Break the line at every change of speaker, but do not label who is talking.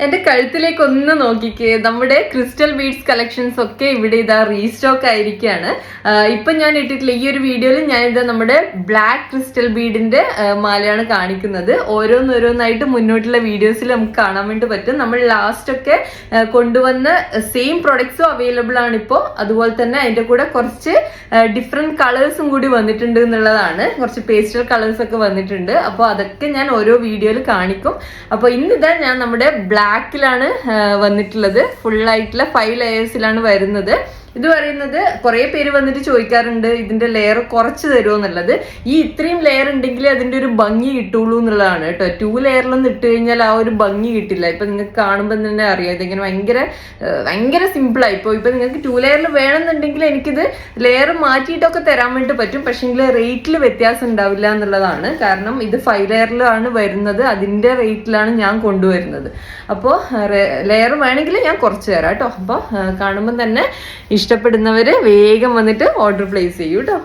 എന്റെ കഴുത്തിലേക്ക് ഒന്ന് നോക്കിക്കേ, നമ്മുടെ ക്രിസ്റ്റൽ ബീഡ്സ് കളക്ഷൻസ് ഒക്കെ ഇവിടെ ഇതാ റീസ്റ്റോക്ക് ആയിരിക്കുകയാണ്. ഇപ്പൊ ഞാൻ ഇട്ടിട്ടില്ല ഈ ഒരു വീഡിയോയിൽ ഞാൻ ഇതാ നമ്മുടെ ബ്ലാക്ക് ക്രിസ്റ്റൽ ബീഡിന്റെ മാലയാണ് കാണിക്കുന്നത്. ഓരോന്നോരോന്നായിട്ട് മുന്നോട്ടുള്ള വീഡിയോസിൽ നമുക്ക് കാണാൻ വേണ്ടി പറ്റും. നമ്മൾ ലാസ്റ്റ് ഒക്കെ കൊണ്ടുവന്ന സെയിം പ്രൊഡക്ട്സും അവൈലബിൾ ആണ് ഇപ്പോൾ. അതുപോലെ തന്നെ അതിന്റെ കൂടെ കുറച്ച് ഡിഫറെന്റ് കളേഴ്സും കൂടി വന്നിട്ടുണ്ട് എന്നുള്ളതാണ്. കുറച്ച് പേസ്റ്റൽ കളേഴ്സ് ഒക്കെ വന്നിട്ടുണ്ട്. അപ്പോൾ അതൊക്കെ ഞാൻ ഓരോ വീഡിയോയിൽ കാണിക്കും. അപ്പോൾ ഇന്നിതാ ഞാൻ നമ്മുടെ ബ്ലാക്കിലാണ് വന്നിട്ടുള്ളത്. ഫുള്ളായിട്ടുള്ള 5 ലെയേഴ്സിലാണ് വരുന്നത്. ഇത് പറയുന്നത് കുറെ പേര് വന്നിട്ട് ചോദിക്കാറുണ്ട് ഇതിന്റെ ലെയർ കുറച്ച് തരുമോ എന്നുള്ളത്. ഈ ഇത്രയും ലെയർ ഉണ്ടെങ്കിൽ അതിന്റെ ഒരു ഭംഗി കിട്ടുള്ളൂ എന്നുള്ളതാണ് കേട്ടോ. 2 ലെയറിലൊന്നും ഇട്ട് കഴിഞ്ഞാൽ ആ ഒരു ഭംഗി കിട്ടില്ല. ഇപ്പൊ നിങ്ങൾക്ക് കാണുമ്പോൾ തന്നെ അറിയാം ഇതിങ്ങനെ ഭയങ്കര സിമ്പിളായി. ഇപ്പൊ നിങ്ങൾക്ക് 2 ലെയറിൽ വേണമെന്നുണ്ടെങ്കിൽ എനിക്കിത് ലെയർ മാറ്റിയിട്ടൊക്കെ തരാൻ വേണ്ടി പറ്റും. പക്ഷെങ്കിൽ റേറ്റിൽ വ്യത്യാസം ഉണ്ടാവില്ല എന്നുള്ളതാണ്. കാരണം ഇത് 5 ലെയറിലാണ് വരുന്നത്. അതിന്റെ റേറ്റിലാണ് ഞാൻ കൊണ്ടുവരുന്നത്. അപ്പോൾ ലെയർ വേണമെങ്കിൽ ഞാൻ കുറച്ച് തരാം കേട്ടോ. അപ്പോൾ കാണുമ്പോൾ തന്നെ ഇഷ്ടപ്പെടുന്നവര് വേഗം വന്നിട്ട് ഓർഡർ പ്ലേസ് ചെയ്യൂ കേട്ടോ.